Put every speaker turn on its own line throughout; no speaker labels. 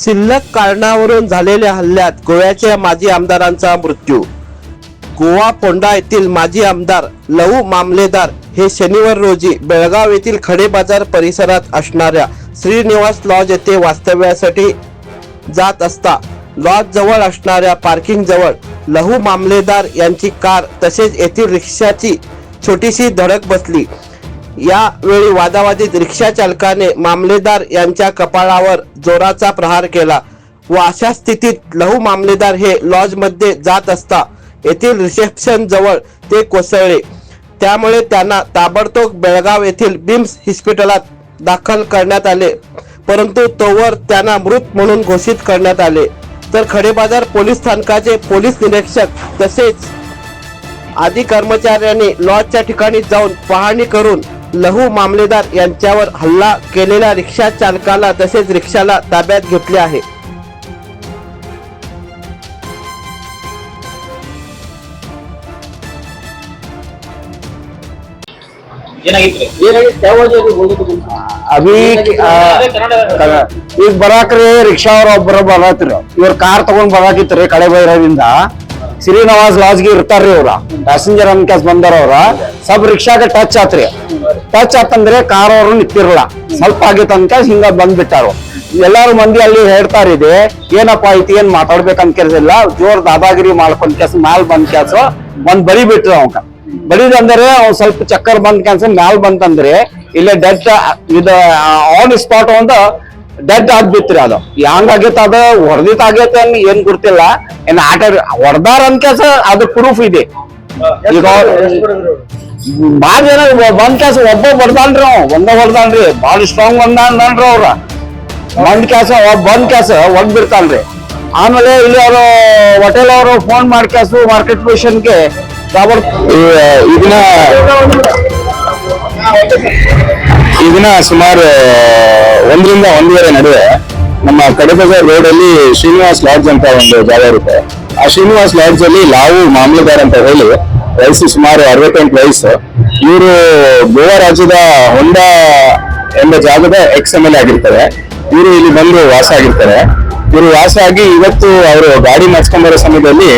शिल्लक कारणावरून झालेल्या हल्ल्यात गोव्याच्या माजी आमदारांचा मृत्यू। गोवा पोंडा येथील माजी आमदार लहू मामलेदार हे शनिवार रोजी बेळगाव येथील खडे बाजार परिसरात असणाऱ्या श्रीनिवास लॉज येथे वास्तव्यासाठी जात असता लॉज जवळ असणाऱ्या पार्किंग जवळ लहू मामलेदार यांची कार तसेच येथील रिक्षाची छोटीशी धडक बसली। यावेळी वादावादीत रिक्षा चालकाने मामलेदार यांच्या कपाळावर जोराचा प्रहार केला व अशा स्थितीत लहू मामलेदार हे लॉज मध्ये जात असता येथील रिसेप्शन जवळ ते कोसळले। त्यामुळे त्यांना ताबडतोब बेळगाव येथील बिम्स हॉस्पिटलात दाखल करण्यात आले, परंतु तोवर त्यांना मृत म्हणून घोषित करण्यात आले। तर खडेबाजार पोलीस स्थानकाचे पोलीस निरीक्षक तसेच आदी कर्मचाऱ्यांनी लॉजच्या ठिकाणी जाऊन पाहणी करून लहू मामलेदार यांच्यावर हल्ला केलेल्या रिक्षा चालकाला तसेच रिक्षाला ताब्यात घेतले आहे।
ಅಭಿ ಈಗ ಬರಾಕ್ರಿ ರಿಕ್ಷಾ ಅವ್ರ ಒಬ್ಬರು ಬರತ್ರಿ, ಇವ್ರ ಕಾರ್ ತಗೊಂಡ್ ಬರಾಕಿತ್ರಿ ಕಡೆ ಬೈರದಿಂದ ಶ್ರೀನಿವಾಸ್ ಲಾಜ್ಗೆ ಇರ್ತಾರ್ರಿ ಅವ್ರ ಪ್ಯಾಸೆಂಜರ್ ಅನ್ಕಾಸ್ ಬಂದಾರ ಅವ್ರ ಸ್ವಲ್ಪ ರಿಕ್ಷಾಗೆ ಟಚ್ ಆತ್ರಿ। ಟಚ್ ಆತಂದ್ರೆ ಕಾರ್ ಅವ್ರು ನಿಂತಿರಲ್ಲ, ಸ್ವಲ್ಪ ಆಗಿತ್ತು ಅನ್ಕಾಸ್ ಹಿಂಗ ಬಂದ್ಬಿಟ್ಟಾರು। ಎಲ್ಲಾರು ಮಂದಿ ಅಲ್ಲಿ ಹೇಳ್ತಾರಿದೆ ಏನಪ್ಪಾ ಐತಿ ಏನ್ ಮಾತಾಡ್ಬೇಕಂತ ಕೆಲ್ಸಿಲ್ಲ, ಜೋರ್ ದಾದಾಗಿರಿ ಮಾಡ್ಕೊಂಡ್ ಕೆಲ್ಸ ಮ್ಯಾಲ್ ಬಂದ್ ಕೆಲ್ಸ ಒಂದ್ ಬರಿ ಬಿಟ್ರಿ ಅವಂಕ ಬಡಿದಂದ್ರೆ ಅವ್ನ್ ಸ್ವಲ್ಪ ಚಕ್ಕರ್ ಬಂದ್ ಕೆಲ್ಸ ಮ್ಯಾಲ್ ಬಂತಂದ್ರೆ ಇಲ್ಲೇ ಡೆಡ್ ಇದು ಆನ್ ಸ್ಪಾಟ್ ಒಂದು ಡೆಡ್ ಆಗ್ಬಿತ್ರಿ। ಅದು ಹಂಗಾಗೈತ ಅದ ಹೊಡೆದಿತ್ ಆಗೈತೆ ಏನ್ ಗೊತ್ತಿಲ್ಲ, ಏನ್ ಆಟ ಹೊಡೆದಾರ ಅನ್ಕೆಸ ಅದ್ರ ಪ್ರೂಫ್ ಇದೆ। ಈಗ ಬಾಳ ಜನ ಬಂದ್ ಕೆಲ್ಸ ಒಬ್ಬ ಹೊಡ್ದಾನ್ರಿ, ಒಂದ ಹೊಡ್ದಾನ್ರಿ, ಬಾಳ ಸ್ಟ್ರಾಂಗ್ ಬಂದಾನ್ರಿ ಅವ್ರ ಬಂದ್ ಕೆಲ್ಸ ಬಂದ್ ಕೆಲ್ಸ ಒಡ್ ಬಿಡ್ತಾನ್ರಿ। ಆಮೇಲೆ ಇಲ್ಲಿ ಅವರು ಹೋಟೆಲ್ ಅವರು ಫೋನ್ ಮಾಡಿ ಕೆಲ್ಸ ಮಾರ್ಕೆಟ್ ಪೊಸಿಷನ್ಗೆ
ಇದನ್ನ ಸುಮಾರು 1 ರಿಂದ 1:30 ನಡುವೆ ನಮ್ಮ ಕಡೆಬಜಾರ್ ರೋಡ್ ಅಲ್ಲಿ ಶ್ರೀನಿವಾಸ್ ಲಾಡ್ಜ್ ಅಂತ ಒಂದು ಜಾಗ ಇರುತ್ತೆ। ಆ ಶ್ರೀನಿವಾಸ್ ಲಾಡ್ಜ್ ಅಲ್ಲಿ ಲಾವು ಮಾಮಲೆದಾರ್ ಅಂತ ಹೇಳಿ ವಯಸ್ಸು ಸುಮಾರು 68 ವಯಸ್ಸು, ಇವರು ಗೋವಾ ರಾಜ್ಯದ ಹೊಂಡಾ ಎಂಬ ಜಾಗದ XMLA ಆಗಿರ್ತಾರೆ। ಇವರು ಇಲ್ಲಿ ಬಂದು ವಾಸ ಆಗಿರ್ತಾರೆ। ಇವರು ವಾಸ ಆಗಿ ಇವತ್ತು ಅವರು ಗಾಡಿ ಮಾಡಿಸ್ಕೊಂಡ್ ಬರೋ ಸಮಯದಲ್ಲಿ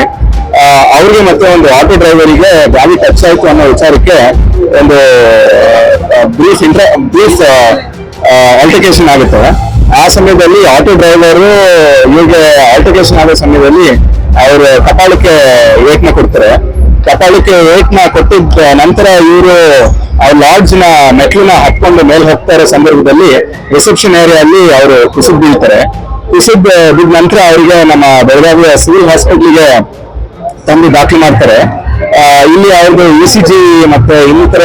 ಅವ್ರಿಗೆ ಮತ್ತೆ ಒಂದು ಆಟೋ ಡ್ರೈವರಿಗೆ ಗಾಡಿ ಟಚ್ ಆಯ್ತು ಅನ್ನೋ ವಿಚಾರಕ್ಕೆ ಒಂದು ಬ್ರೀಫ್ ಆಲ್ಟರ್ಕೇಶನ್ ಆಗುತ್ತೆ। ಆ ಸಮಯದಲ್ಲಿ ಆಟೋ ಡ್ರೈವರು ಇವ್ರಿಗೆ ಆಲ್ಟರ್ಕೇಶನ್ ಆಗೋ ಸಮಯದಲ್ಲಿ ಅವರು ಕಪಾಳಕ್ಕೆ ಏಟ್ನ ಕೊಡ್ತಾರೆ। ಕಪಾಳಕ್ಕೆ ಏಟ್ನ ಕೊಟ್ಟಿದ್ದ ನಂತರ ಇವರು ಅವ್ರ ಲಾಡ್ಜ್ ನ ಮೆಟ್ಲನ್ನ ಹತ್ಕೊಂಡು ಮೇಲೆ ಹೋಗ್ತಾ ಇರೋ ಸಂದರ್ಭದಲ್ಲಿ ರಿಸೆಪ್ಷನ್ ಏರಿಯಾದಲ್ಲಿ ಅವರು ಕುಸಿದ್ ಬೀಳ್ತಾರೆ। ಕುಸಿದ್ ಬಿದ್ದ ನಂತರ ಅವರಿಗೆ ನಮ್ಮ ಬೆಳಗಾವಿಯ ಸಿವಿಲ್ ಹಾಸ್ಪಿಟ್ಲಿಗೆ ತಂದು ದಾಖಲು ಮಾಡ್ತಾರೆ। ಇಲ್ಲಿ ಅವ್ರದ್ದು ECG ಮತ್ತೆ ಇನ್ನಿತರ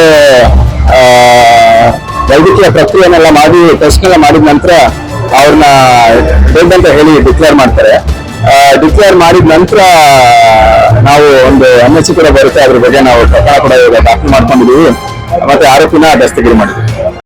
ವೈದ್ಯಕೀಯ ಪ್ರಕ್ರಿಯೆನೆಲ್ಲ ಮಾಡಿ ಟೆಸ್ಟ್ ಎಲ್ಲ ಮಾಡಿದ ನಂತರ ಅವ್ರನ್ನ ಡೆಡ್ ಅಂತ ಹೇಳಿ ಡಿಕ್ಲೇರ್ ಮಾಡ್ತಾರೆ। ಡಿಕ್ಲೇರ್ ಮಾಡಿದ ನಂತರ ನಾವು ಒಂದು MSC ಕೂಡ ಬರುತ್ತೆ, ಅದ್ರ ಬಗ್ಗೆ ನಾವು ಪ್ರಕರಣ ಕೂಡ ದಾಖಲು ಮಾಡ್ಕೊಂಡಿದೀವಿ ಮತ್ತೆ ಆರೋಪಿನ ದಸ್ತಗಿರಿ ಮಾಡಿದ್ವಿ।